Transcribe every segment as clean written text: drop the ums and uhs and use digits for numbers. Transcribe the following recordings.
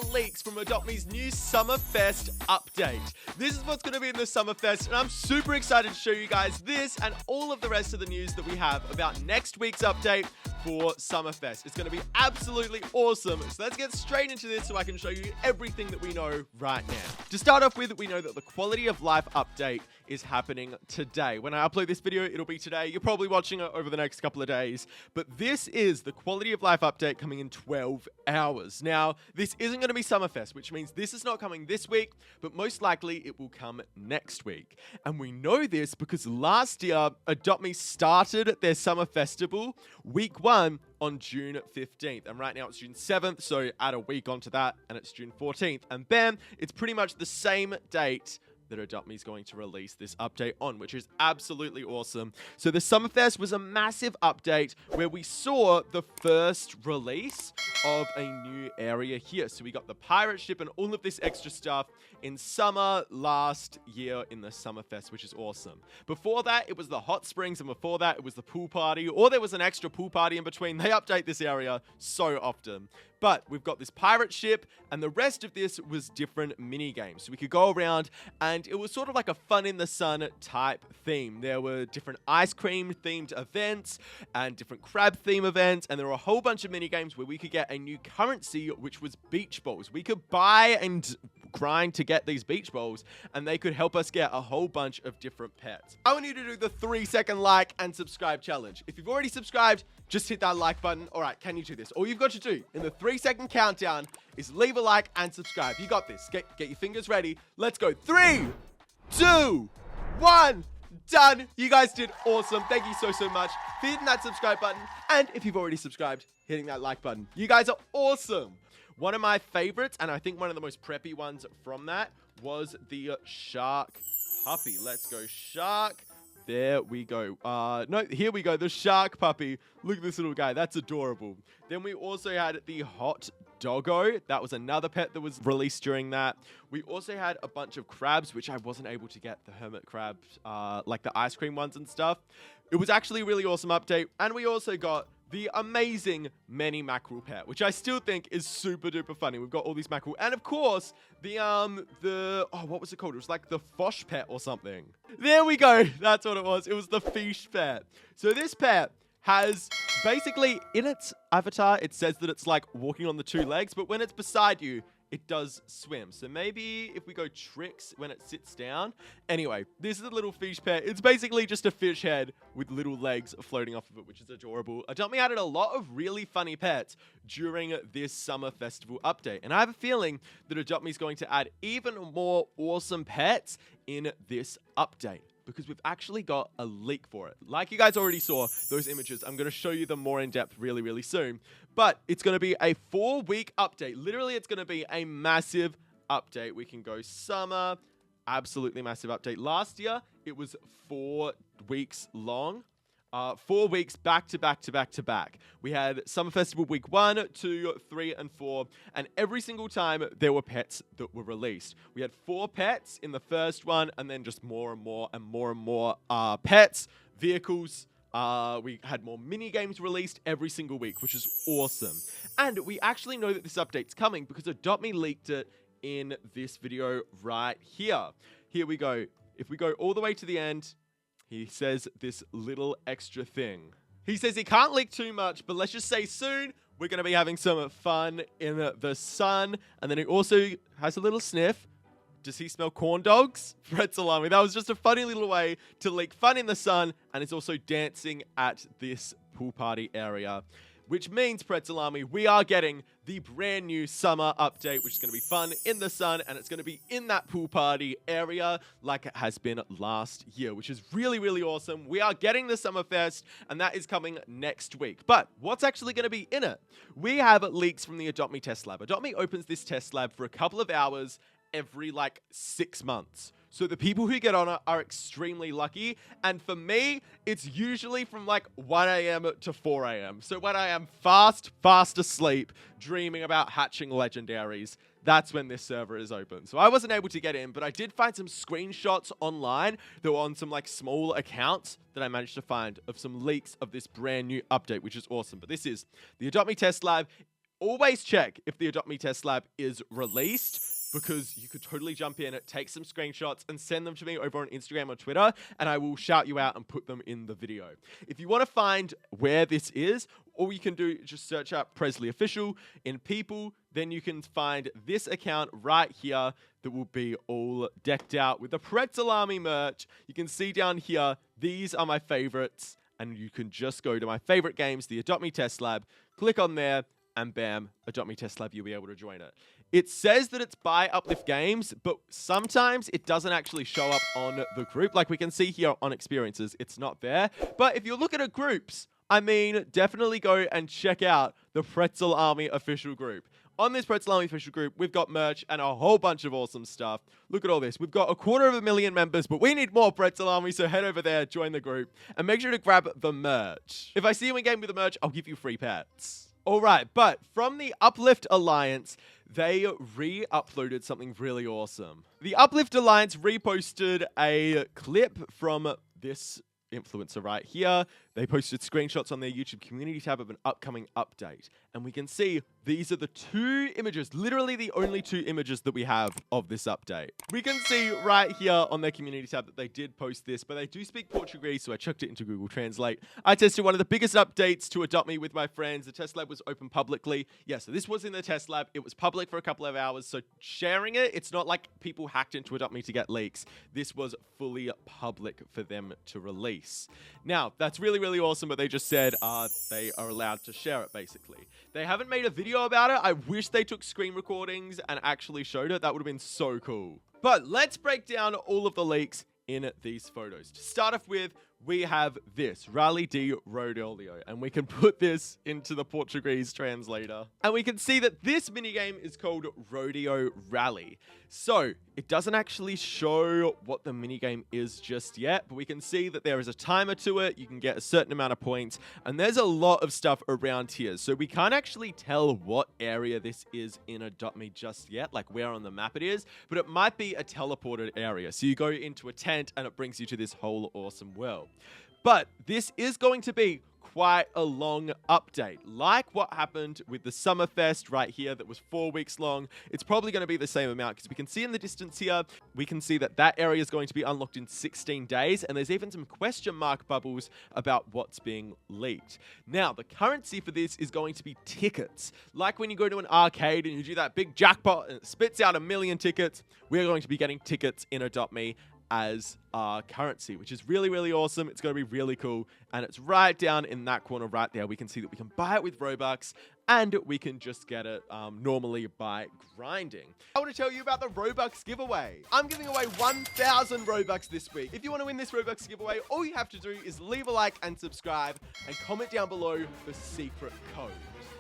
are leaks from Adopt Me's new Summerfest update. This is what's going to be in the Summerfest, and I'm super excited to show you guys this and all of the rest of the news that we have about next week's update for Summerfest. It's going to be absolutely awesome, so let's get straight into this so I can show you everything that we know right now. To start off with, we know that the quality of life update is happening today. When I upload this video, it'll be today. You're probably watching it over the next couple of days, but this is the quality of life update coming in 12 hours. Now, this isn't going to be Summerfest, which means this is not coming this week, but most likely it will come next week. And we know this because last year, Adopt Me started their Summer Festival week 1 on June 15th. And right now it's June 7th, so add a week onto that, and it's June 14th. And bam, it's pretty much the same date that Adopt Me is going to release this update on, which is absolutely awesome. So the Summerfest was a massive update where we saw the first release of a new area here. So we got the pirate ship and all of this extra stuff in summer last year in the Summerfest, which is awesome. Before that, it was the hot springs, and before that, it was the pool party, or there was an extra pool party in between. They update this area so often. But we've got this pirate ship, and the rest of this was different mini games. So we could go around, and it was sort of like a fun in the sun type theme. There were different ice cream themed events and different crab theme events, and there were a whole bunch of mini games where we could get a new currency, which was beach balls. We could buy and grind to get these beach balls, and they could help us get a whole bunch of different pets. I want you to do the 3-second like and subscribe challenge. If you've already subscribed, just hit that like button. All right, can you do this? All you've got to do in the 3-second countdown is leave a like and subscribe. You got this. Get your fingers ready. Let's go. 3, 2, 1. Done. You guys did awesome. Thank you so much for hitting that subscribe button. And if you've already subscribed, hitting that like button. You guys are awesome. One of my favorites, and I think one of the most preppy ones from that, was the shark puppy. Let's go, shark. There we go. No, here we go. The shark puppy. Look at this little guy. That's adorable. Then we also had the hot doggo. That was another pet that was released during that. We also had a bunch of crabs, which I wasn't able to get the hermit crabs, like the ice cream ones and stuff. It was actually a really awesome update. And we also got the amazing mini mackerel pet, which I still think is super duper funny. We've got all these mackerel, and of course oh, what was it called? It was like the Fosh pet or something. There we go. That's what it was. It was the fish pet. So this pet has basically in its avatar, it says that it's like walking on the 2 legs, but when it's beside you, it does swim. So maybe if we go tricks when it sits down. Anyway, this is a little fish pet. It's basically just a fish head with little legs floating off of it, which is adorable. Adopt Me added a lot of really funny pets during this summer festival update. And I have a feeling that Adopt Me is going to add even more awesome pets in this update, because we've actually got a leak for it. Like you guys already saw those images, I'm going to show you them more in depth really soon. But it's going to be a 4-week update. Literally, it's going to be a massive update. We can go summer, absolutely massive update. Last year, it was 4 weeks long. 4 weeks back to back. We had Summer Festival week 1, 2, 3, and 4, and every single time there were pets that were released. We had 4 pets in the first one, and then just more and more pets, vehicles. We had more mini games released every single week, which is awesome. And we actually know that this update's coming because Adopt Me leaked it in this video right here. Here we go. If we go all the way to the end, he says this little extra thing. He says he can't leak too much, but let's just say soon we're going to be having some fun in the sun. And then he also has a little sniff. Does he smell corn dogs? Pretzel Army. That was just a funny little way to leak fun in the sun. And it's also dancing at this pool party area, which means, Pretzel Army, we are getting the brand new summer update, which is going to be fun in the sun, and it's going to be in that pool party area like it has been last year, which is really awesome. We are getting the Summerfest, and that is coming next week. But what's actually going to be in it? We have leaks from the Adopt Me test lab. Adopt Me opens this test lab for a couple of hours every 6 months. So the people who get on it are extremely lucky. And for me, it's usually from 1 a.m. to 4 a.m. So when I am fast asleep, dreaming about hatching legendaries, that's when this server is open. So I wasn't able to get in, but I did find some screenshots online that were on some small accounts that I managed to find of some leaks of this brand new update, which is awesome. But this is the Adopt Me test lab. always check if the Adopt Me test lab is released, because you could totally jump in, take some screenshots, and send them to me over on Instagram or Twitter, and I will shout you out and put them in the video. If you want to find where this is, all you can do is just search up Prezley Official in People, then you can find this account right here that will be all decked out with the Pretzel Army merch. You can see down here, these are my favorites, and you can just go to my favorite games, the Adopt Me test lab, click on there, and bam, Adopt Me test lab, you'll be able to join it. It says that it's by Uplift Games, but sometimes it doesn't actually show up on the group. Like we can see here on Experiences, it's not there. But if you're looking at groups, I mean, definitely go and check out the Pretzel Army official group. On this Pretzel Army official group, we've got merch and a whole bunch of awesome stuff. Look at all this. We've got 250,000 members, but we need more Pretzel Army, so head over there, join the group, and make sure to grab the merch. If I see you in game with the merch, I'll give you free pets. All right, but from the Uplift Alliance, they re-uploaded something really awesome. The Uplift Alliance reposted a clip from this influencer right here. They posted screenshots on their YouTube community tab of an upcoming update. And we can see these are the 2 images, literally the only 2 images that we have of this update. We can see right here on their community tab that they did post this, but they do speak Portuguese, so I chucked it into Google Translate. I tested one of the biggest updates to Adopt Me with my friends. The test lab was open publicly. Yeah, so this was in the test lab. It was public for a couple of hours, so sharing it, it's not like people hacked into Adopt Me to get leaks. This was fully public for them to release. Now, that's really, really awesome, but they just said they are allowed to share it, basically. They haven't made a video about it. I wish they took screen recordings and actually showed it. That would have been so cool. But let's break down all of the leaks in these photos. To start off with, we have this, Rally de Rodeo, and we can put this into the Portuguese translator. And we can see that this minigame is called Rodeo Rally. So, it doesn't actually show what the minigame is just yet, but we can see that there is a timer to it, you can get a certain amount of points, and there's a lot of stuff around here. So we can't actually tell what area this is in Adopt Me just yet, like where on the map it is, but it might be a teleported area. So you go into a tent and it brings you to this whole awesome world. But this is going to be quite a long update. Like what happened with the Summerfest right here that was 4 weeks long, it's probably going to be the same amount because we can see in the distance here, we can see that that area is going to be unlocked in 16 days, and there's even some question mark bubbles about what's being leaked. Now, the currency for this is going to be tickets. Like when you go to an arcade and you do that big jackpot and it spits out 1 million tickets, we're going to be getting tickets in Adopt Me as our currency, which is really, really awesome. It's going to be really cool. And it's right down in that corner right there. We can see that we can buy it with Robux and we can just get it normally by grinding. I want to tell you about the Robux giveaway. I'm giving away 1,000 Robux this week. If you want to win this Robux giveaway, all you have to do is leave a like and subscribe and comment down below the secret code.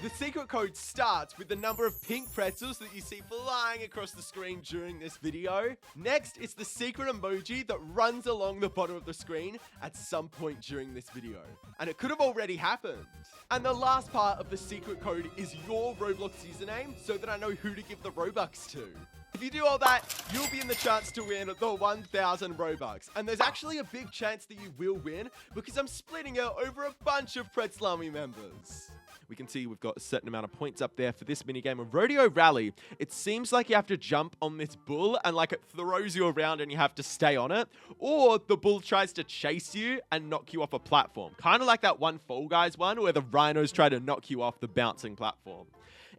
The secret code starts with the number of pink pretzels that you see flying across the screen during this video. Next, it's the secret emoji that runs along the bottom of the screen at some point during this video. And it could have already happened. And the last part of the secret code is your Roblox username so that I know who to give the Robux to. If you do all that, you'll be in the chance to win the 1,000 Robux. And there's actually a big chance that you will win because I'm splitting it over a bunch of Pretzel Army members. We can see we've got a certain amount of points up there for this minigame of Rodeo Rally. It seems like you have to jump on this bull and like it throws you around and you have to stay on it. Or the bull tries to chase you and knock you off a platform. Kind of like that one Fall Guys one where the rhinos try to knock you off the bouncing platform.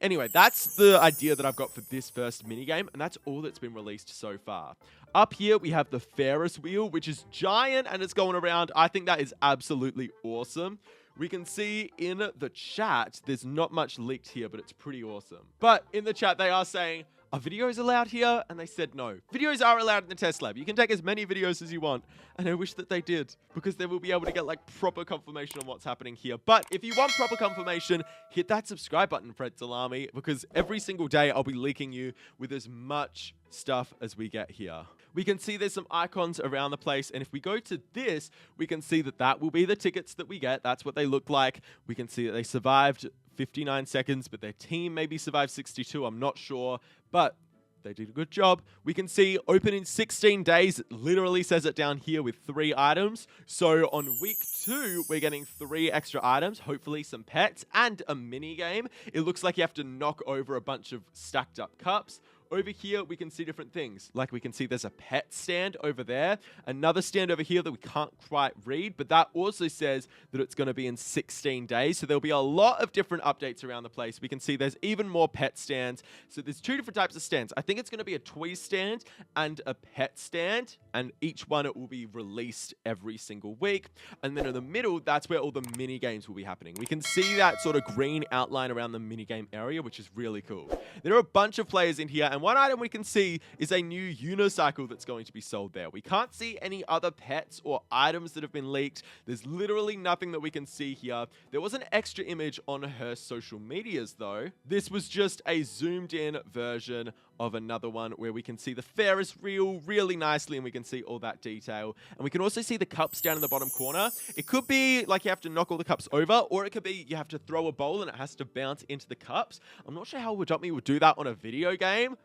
Anyway, that's the idea that I've got for this first minigame, and that's all that's been released so far. Up here, we have the Ferris wheel, which is giant, and it's going around. I think that is absolutely awesome. We can see in the chat, there's not much leaked here, but it's pretty awesome. But in the chat, they are saying, are videos allowed here? And they said no. Videos are allowed in the test lab. You can take as many videos as you want. And I wish that they did, because they will be able to get like proper confirmation on what's happening here. But if you want proper confirmation, hit that subscribe button, Pretzel Army, because every single day I'll be leaking you with as much stuff as we get here. We can see there's some icons around the place, and if we go to this, we can see that that will be the tickets that we get. That's what they look like. We can see that they survived 59 seconds, but their team maybe survived 62. I'm not sure, but They did a good job. We can see open in 16 days. It literally says it down here with 3 items. So on week 2, we're getting 3 extra items, hopefully some pets and a mini game. It looks like you have to knock over a bunch of stacked up cups. Over here, we can see different things. Like we can see there's a pet stand over there. Another stand over here that we can't quite read, but that also says that it's going to be in 16 days. So there'll be a lot of different updates around the place. We can see there's even more pet stands. So there's 2 different types of stands. I think it's going to be a toy stand and a pet stand. And each one, it will be released every single week. And then in the middle, that's where all the mini games will be happening. We can see that sort of green outline around the mini game area, which is really cool. There are a bunch of players in here, and one item we can see is a new unicycle that's going to be sold there. We can't see any other pets or items that have been leaked. There's literally nothing that we can see here. There was an extra image on her social medias though. This was just a zoomed in version of another one where we can see the Ferris wheel really nicely and we can see all that detail. And we can also see the cups down in the bottom corner. It could be like you have to knock all the cups over, or it could be you have to throw a bowl and it has to bounce into the cups. I'm not sure how Adopt Me would do that on a video game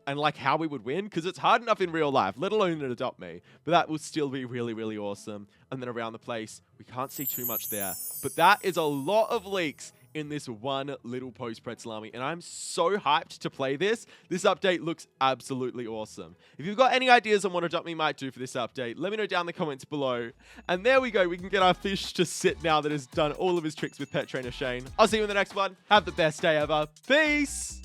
and like how we would win, because it's hard enough in real life, let alone in Adopt Me. But that would still be really, really awesome. And then around the place, we can't see too much there. But that is a lot of leaks in this one little post Pretzel army, and I'm so hyped to play this. This update looks absolutely awesome. If you've got any ideas on what Adopt Me might do for this update, let me know down in the comments below. And there we go, we can get our fish to sit now that has done all of his tricks with Pet Trainer Shane. I'll see you in the next one. Have the best day ever. Peace!